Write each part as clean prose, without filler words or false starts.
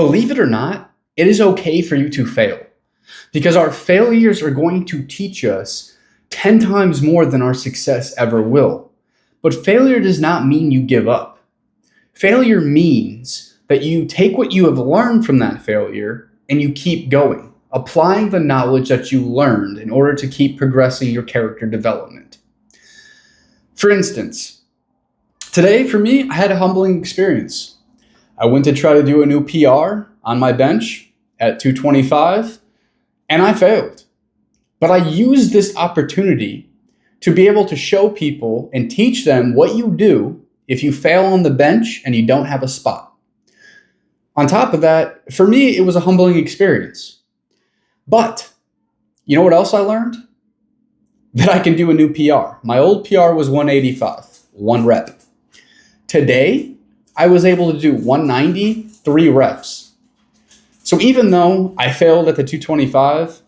Believe it or not, it is okay for you to fail because our failures are going to teach us 10 times more than our success ever will. But failure does not mean you give up. Failure means that you take what you have learned from that failure and you keep going, applying the knowledge that you learned in order to keep progressing your character development. For instance, today for me, I had a humbling experience. I went to try to do a new PR on my bench at 225, and I failed. But I used this opportunity to be able to show people and teach them what you do if you fail on the bench and you don't have a spot. On top of that, for me, it was a humbling experience. But you know what else I learned? That I can do a new PR. My old PR was 185, one rep. Today, I was able to do 190, 3 reps. So even though I failed at the 225,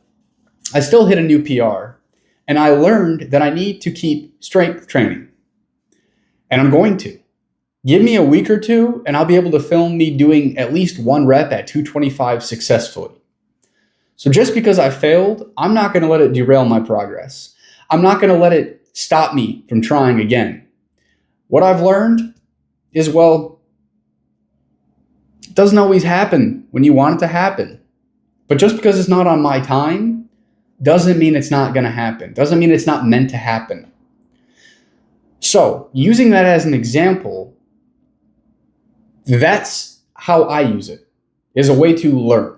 I still hit a new PR. And I learned that I need to keep strength training. And I'm going to. Give me a week or two, and I'll be able to film me doing at least 1 rep at 225 successfully. So just because I failed, I'm not going to let it derail my progress. I'm not going to let it stop me from trying again. What I've learned is, well, it doesn't always happen when you want it to happen. But just because it's not on my time doesn't mean it's not going to happen. Doesn't mean it's not meant to happen. So using that as an example, that's how I use it, is a way to learn.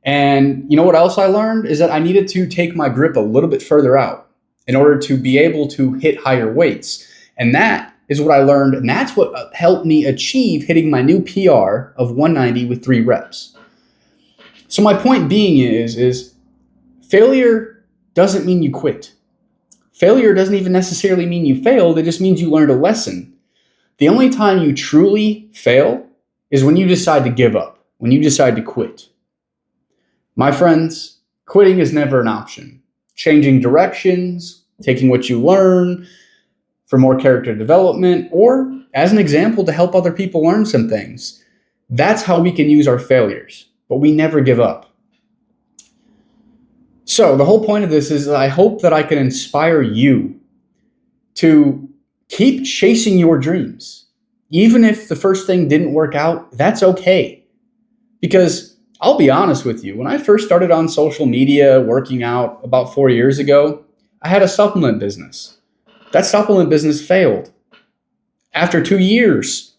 And you know what else I learned is that I needed to take my grip a little bit further out in order to be able to hit higher weights. And that is what I learned, and that's what helped me achieve hitting my new PR of 190 with 3 reps. So my point being is failure doesn't mean you quit. Failure doesn't even necessarily mean you failed. It just means you learned a lesson. The only time you truly fail is when you decide to give up, when you decide to quit. My friends, quitting is never an option. Changing directions, taking what you learn for more character development, or as an example to help other people learn some things. That's how we can use our failures, but we never give up. So the whole point of this is that I hope that I can inspire you to keep chasing your dreams. Even if the first thing didn't work out, that's okay. Because I'll be honest with you, when I first started on social media working out about 4 years ago, I had a supplement business. That supplement business failed. After 2 years,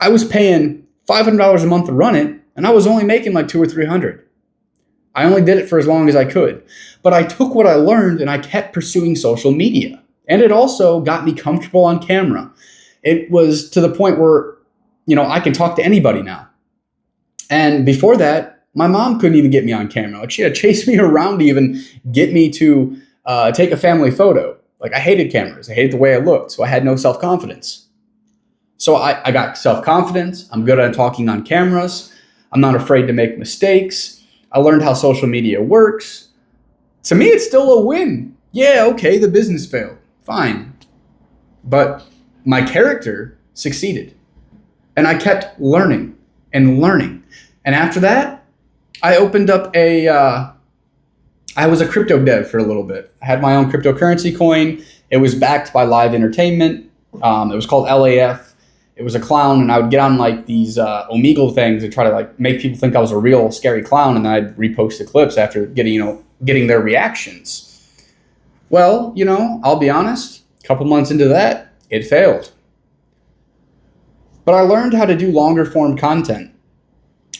I was paying $500 a month to run it, and I was only making like $200 or $300. I only did it for as long as I could. But I took what I learned and I kept pursuing social media. And it also got me comfortable on camera. It was to the point where, I can talk to anybody now. And before that, my mom couldn't even get me on camera. Like, she had to chase me around to even get me to take a family photo. Like, I hated cameras. I hated the way I looked. So I had no self-confidence. So I got self-confidence. I'm good at talking on cameras. I'm not afraid to make mistakes. I learned how social media works. To me, it's still a win. Yeah, okay, the business failed. Fine. But my character succeeded. And I kept learning and learning. And after that, I opened up I was a crypto dev for a little bit. I had my own cryptocurrency coin. It was backed by live entertainment. It was called LAF. It was a clown, and I would get on like these Omegle things and try to like make people think I was a real scary clown, and then I'd repost the clips after getting their reactions. Well, I'll be honest, a couple months into that, it failed. But I learned how to do longer form content.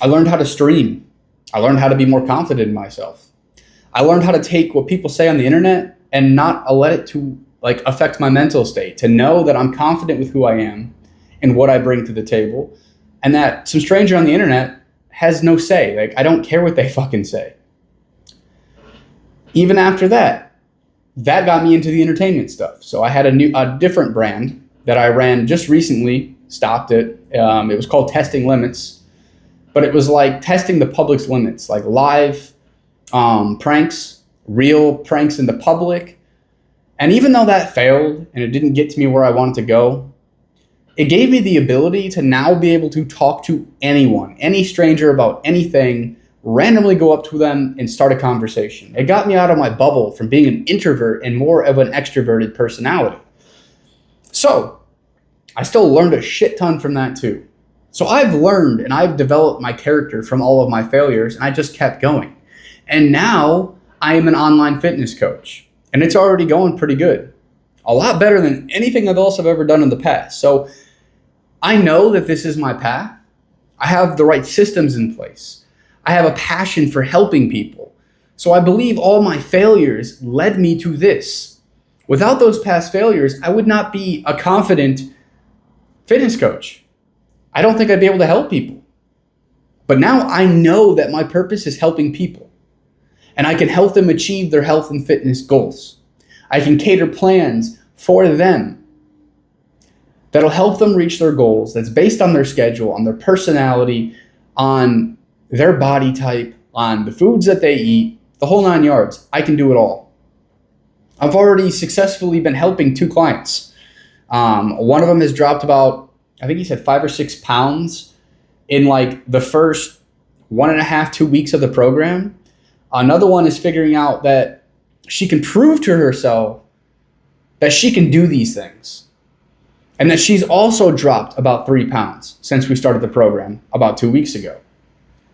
I learned how to stream. I learned how to be more confident in myself. I learned how to take what people say on the internet and not let it to affect my mental state, to know that I'm confident with who I am and what I bring to the table, and that some stranger on the internet has no say. I don't care what they fucking say. Even after that got me into the entertainment stuff. So I had a different brand that I ran just recently, stopped it. It was called Testing Limits, but it was like testing the public's limits, like live pranks, real pranks in the public. And even though that failed and it didn't get to me where I wanted to go, It gave me the ability to now be able to talk to anyone, any stranger about anything, randomly go up to them and start a conversation. It got me out of my bubble from being an introvert and more of an extroverted personality. So I still learned a shit ton from that too. So I've learned and I've developed my character from all of my failures, and I just kept going. And now I am an online fitness coach, and it's already going pretty good. A lot better than anything else I've ever done in the past. So I know that this is my path. I have the right systems in place. I have a passion for helping people. So I believe all my failures led me to this. Without those past failures, I would not be a confident fitness coach. I don't think I'd be able to help people. But now I know that my purpose is helping people, and I can help them achieve their health and fitness goals. I can cater plans for them that'll help them reach their goals, that's based on their schedule, on their personality, on their body type, on the foods that they eat, the whole 9 yards. I can do it all. I've already successfully been helping 2 clients. One of them has dropped about, I think he said 5 or 6 pounds in like the first 1.5, 2 weeks of the program. Another one is figuring out that she can prove to herself that she can do these things, and that she's also dropped about 3 pounds since we started the program about 2 weeks ago.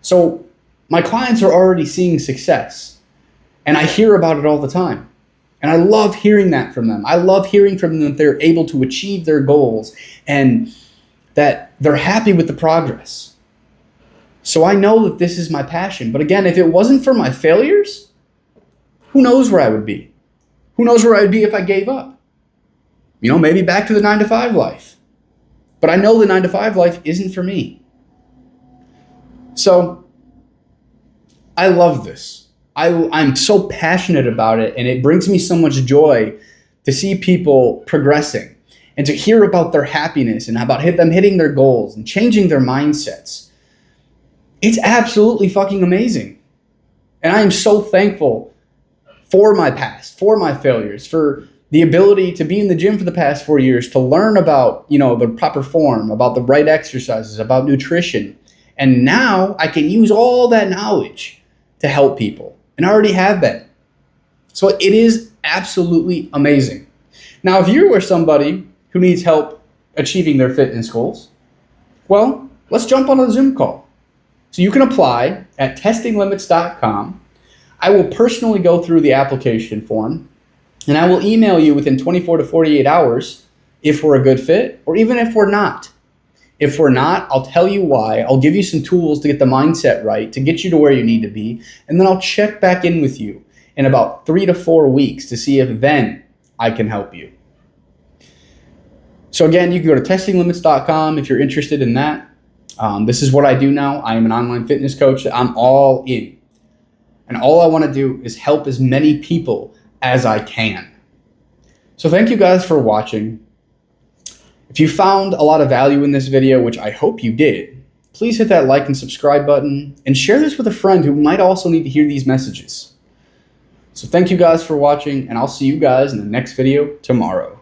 So my clients are already seeing success, and I hear about it all the time. And I love hearing that from them. I love hearing from them that they're able to achieve their goals and that they're happy with the progress. So I know that this is my passion. But again, if it wasn't for my failures, who knows where I would be? Who knows where I would be if I gave up? You know, maybe back to the 9-to-5 life. But I know the 9-to-5 life isn't for me. So I love this. I'm so passionate about it, and it brings me so much joy to see people progressing and to hear about their happiness and about them hitting their goals and changing their mindsets. It's absolutely fucking amazing. And I am so thankful for my past, for my failures, for the ability to be in the gym for the past 4 years, to learn about, you know, the proper form, about the right exercises, about nutrition. And now I can use all that knowledge to help people. And I already have been. So it is absolutely amazing. Now, if you are somebody who needs help achieving their fitness goals, well, let's jump on a Zoom call. So you can apply at testinglimits.com. I will personally go through the application form, and I will email you within 24 to 48 hours if we're a good fit, or even if we're not. If we're not, I'll tell you why. I'll give you some tools to get the mindset right, to get you to where you need to be. And then I'll check back in with you in about 3 to 4 weeks to see if then I can help you. So again, you can go to testinglimits.com if you're interested in that. This is what I do now. I am an online fitness coach. I'm all in. And all I want to do is help as many people as I can. So thank you guys for watching. If you found a lot of value in this video, which I hope you did, please hit that like and subscribe button and share this with a friend who might also need to hear these messages. So thank you guys for watching, and I'll see you guys in the next video tomorrow.